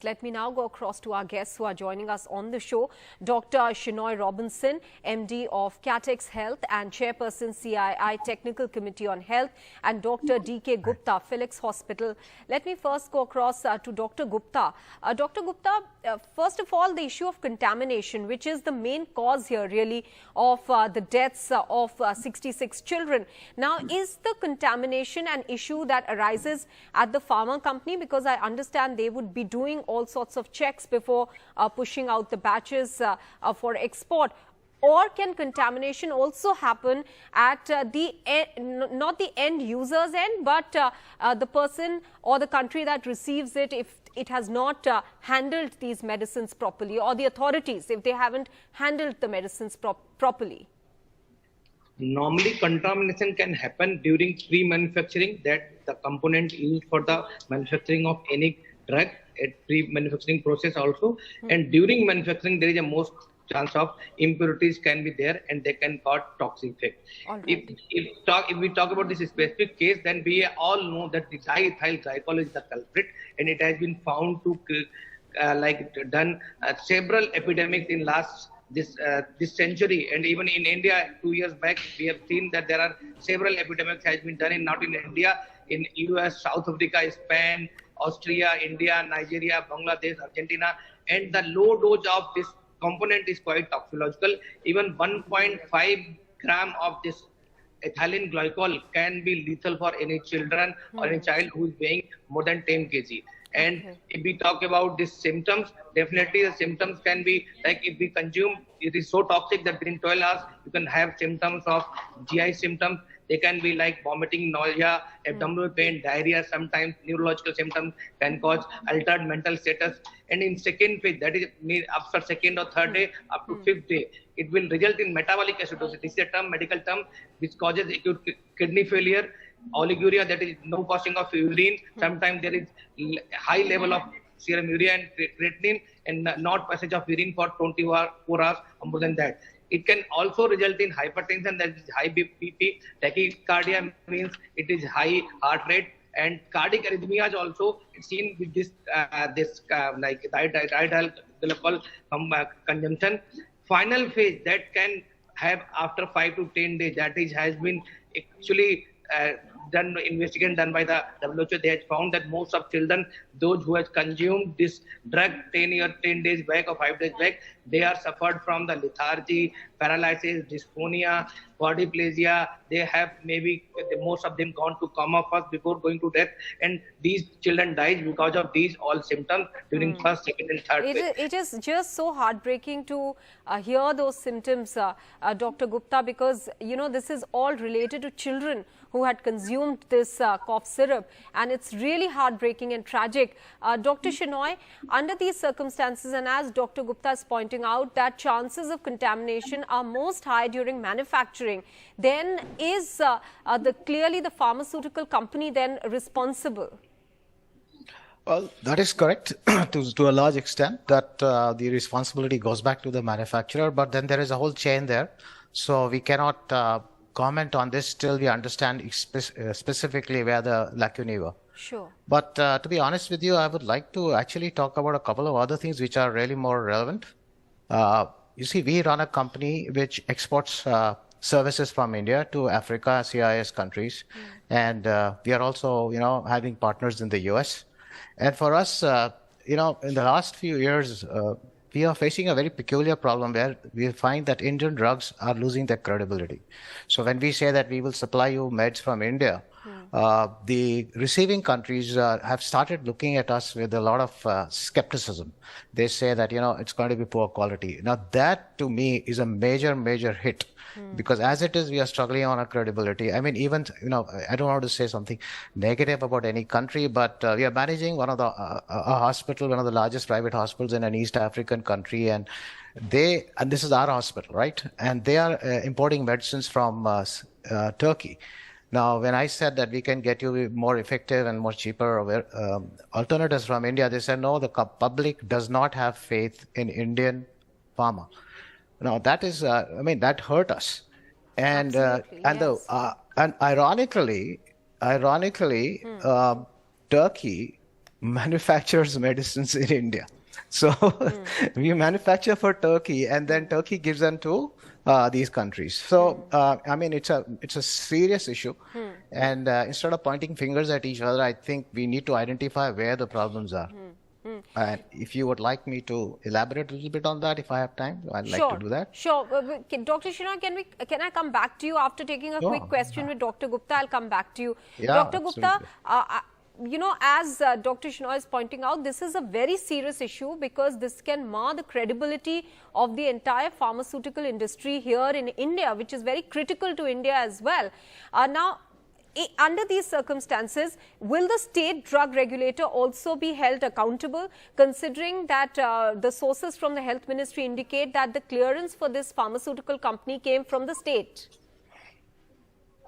Let me now go across to our guests who are joining us on the show. Dr. Shinoy Robinson, MD of Catex Health and Chairperson CII Technical Committee on Health, and Dr. D.K. Gupta, Felix Hospital. Let me first go across to Dr. Gupta. Dr. Gupta, first of all, the issue of contamination, which is the main cause here really of the deaths of 66 children. Now, is the contamination an issue that arises at the pharma company? Because I understand they would be doing all sorts of checks before pushing out the batches for export. Or can contamination also happen at the end, not the end user's end, but the person or the country that receives it if it has not handled these medicines properly, or the authorities if they haven't handled the medicines properly? Normally, contamination can happen during pre-manufacturing, that the component used for the manufacturing of any drug at pre-manufacturing process also. And during manufacturing, there is a most chance of impurities can be there and they can cause toxic effect. Right. If we talk about this specific case, then we all know that the diethyl glycol is the culprit, and it has been found to done several epidemics in last this century. And even in India 2 years back, we have seen that there are several epidemics has been done not in India, in US, South Africa, Spain, Austria, India, Nigeria, Bangladesh, Argentina, and the low dose of this component is quite toxicological. Even 1.5 gram of this ethylene glycol can be lethal for any children or any child who is weighing more than 10 kg. And if we talk about these symptoms, definitely the symptoms can be like if we consume, it is so toxic that within 12 hours you can have symptoms of GI symptoms. They can be like vomiting, nausea, abdominal pain, diarrhea. Sometimes neurological symptoms can cause altered mental status. And in second phase, that is after second or third day up to fifth day, it will result in metabolic acidosis. This is a term, medical term, which causes acute kidney failure, oliguria, that is no passing of urine. Sometimes there is high level of serum urea and creatinine, and not passage of urine for 24 hours or more than that. It can also result in hypertension, that is high BP. Tachycardia means it is high heart rate, and cardiac arrhythmias also seen with this like diethyl glycol consumption. Final phase that can have after 5 to 10 days. That is has been actually investigation done by the WHO. They have found that most of children, those who have consumed this drug 10 days back or 5 days back, they are suffered from the lethargy, paralysis, dysphonia, quadriplegia. They have maybe most of them gone to coma first before going to death, and these children died because of these all symptoms during first, second, and third phase. It is just so heartbreaking to hear those symptoms, Dr. Gupta, because you know this is all related to children who had consumed this cough syrup, and it's really heartbreaking and tragic. Dr. Shinoy, under these circumstances, and as Dr. Gupta is pointing out that chances of contamination are most high during manufacturing, then is clearly the pharmaceutical company then responsible? Well, that is correct to a large extent, that the responsibility goes back to the manufacturer, but then there is a whole chain there. So we cannot comment on this till we understand specifically where the lacunae were. Sure. But to be honest with you, I would like to actually talk about a couple of other things which are really more relevant. You see, we run a company which exports services from India to Africa, CIS countries, and we are also, having partners in the US. And for us, in the last few years, we are facing a very peculiar problem where we find that Indian drugs are losing their credibility. So when we say that we will supply you meds from India, the receiving countries have started looking at us with a lot of skepticism. They say that, it's going to be poor quality. Now that to me is a major, major hit. Because as it is, we are struggling on our credibility. I mean, even, I don't want to say something negative about any country, but we are managing one of the, a hospital, one of the largest private hospitals in an East African country. And this is our hospital, right? And they are importing medicines from Turkey. Now, when I said that we can get you more effective and more cheaper alternatives from India, they said, no, the public does not have faith in Indian pharma. Now that is, that hurt us, and ironically, Turkey manufactures medicines in India. So we manufacture for Turkey, and then Turkey gives them to these countries. So I mean, it's a serious issue, and instead of pointing fingers at each other, I think we need to identify where the problems are. And if you would like me to elaborate a little bit on that, if I have time, I'd like to do that. Sure. Dr. Shinoy, can I come back to you after taking a quick question with Dr. Gupta? I'll come back to you. Yeah, Dr. Gupta, you know, as Dr. Shinoy is pointing out, this is a very serious issue because this can mar the credibility of the entire pharmaceutical industry here in India, which is very critical to India as well. Now, under these circumstances, will the state drug regulator also be held accountable, considering that the sources from the health ministry indicate that the clearance for this pharmaceutical company came from the state?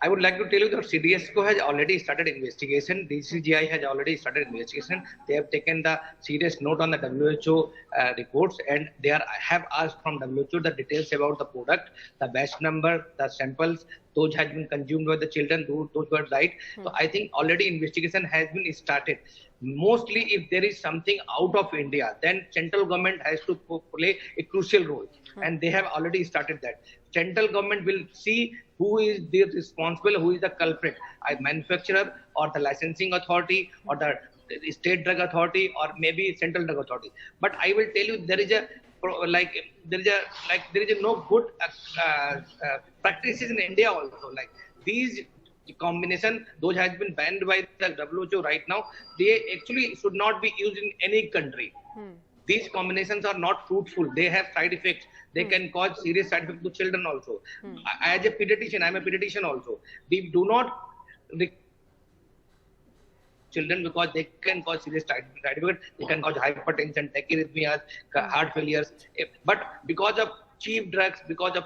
I would like to tell you that CDSCO has already started investigation. DCGI has already started investigation. They have taken the serious note on the WHO reports, and they have asked from WHO the details about the product, the batch number, the samples, those has been consumed by the children, those were died. So I think already investigation has been started. Mostly if there is something out of India, then central government has to play a crucial role. And they have already started that. Central government will see who is the responsible, who is the culprit, a manufacturer or the licensing authority or the state drug authority or maybe central drug authority. But I will tell you there is no good practices in India also. Like these combination, those has been banned by the WHO right now. They actually should not be used in any country. These combinations are not fruitful. They have side effects. They can cause serious side effects to children also. As a pediatrician, I'm a pediatrician also. We do not children because they can cause serious side effects. They can cause hypertension, tachyarrhythmias, heart failures. But because of cheap drugs, because of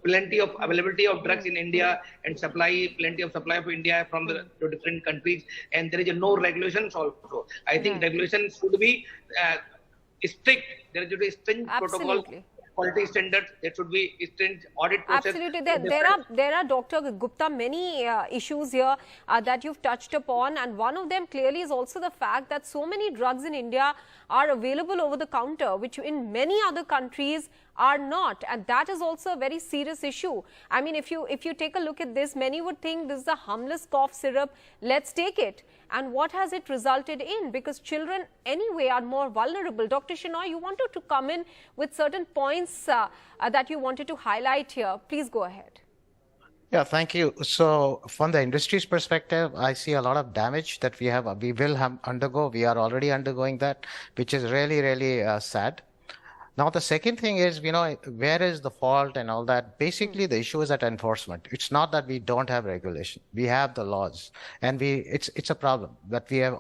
plenty of availability of drugs in India and plenty of supply of India from the different countries, and there is no regulations also. I think regulations should be strict. There should be stringent protocols, quality standards. There should be stringent audit process. Absolutely. There are, Dr. Gupta, many issues here that you've touched upon, and one of them clearly is also the fact that so many drugs in India are available over the counter, which in many other countries are not, and that is also a very serious issue. I mean, if you take a look at this, many would think this is a harmless cough syrup, let's take it. And what has it resulted in? Because children anyway are more vulnerable. Dr. Shinoy, you wanted to come in with certain points that you wanted to highlight here. Please go ahead. Yeah, thank you. So from the industry's perspective, I see a lot of damage that we will undergo. We are already undergoing that, which is really, really sad. Now, the second thing is, where is the fault and all that? Basically, the issue is at enforcement. It's not that we don't have regulation. We have the laws, and it's a problem that we are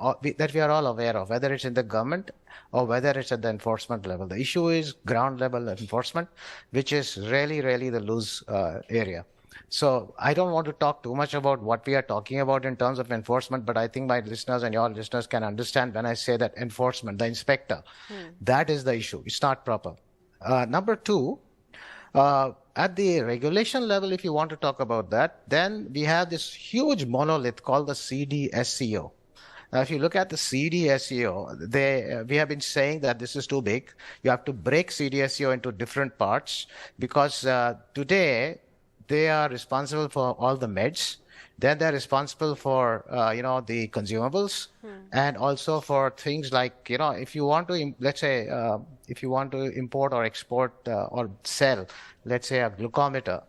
all aware of, whether it's in the government or whether it's at the enforcement level. The issue is ground level enforcement, which is really, really the loose area. So I don't want to talk too much about what we are talking about in terms of enforcement, but I think my listeners and your listeners can understand when I say that enforcement, the inspector, that is the issue. It's not proper. Number two, at the regulation level, if you want to talk about that, then we have this huge monolith called the CDSCO. Now, if you look at the CDSCO, we have been saying that this is too big. You have to break CDSCO into different parts because today, they are responsible for all the meds. Then they're responsible for, the consumables and also for things like, if you want to, let's say, if you want to import or export or sell, let's say a glucometer,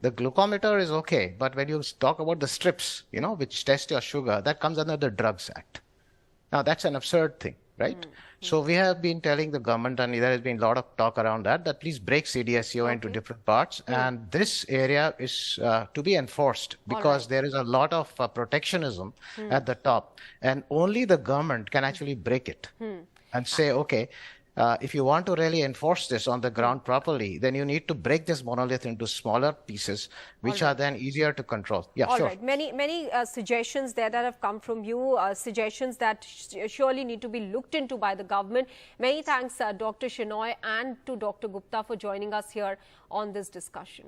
the glucometer is okay. But when you talk about the strips, which test your sugar, that comes under the Drugs Act. Now, that's an absurd thing, right? So we have been telling the government, and there has been a lot of talk around that please break CDSCO into different parts. And this area is to be enforced because there is a lot of protectionism at the top. And only the government can actually break it and say, okay, if you want to really enforce this on the ground properly, then you need to break this monolith into smaller pieces, which are then easier to control. Yeah, All sure. right. Many suggestions there that have come from you, suggestions that surely need to be looked into by the government. Many thanks, Dr. Shinoy, and to Dr. Gupta for joining us here on this discussion.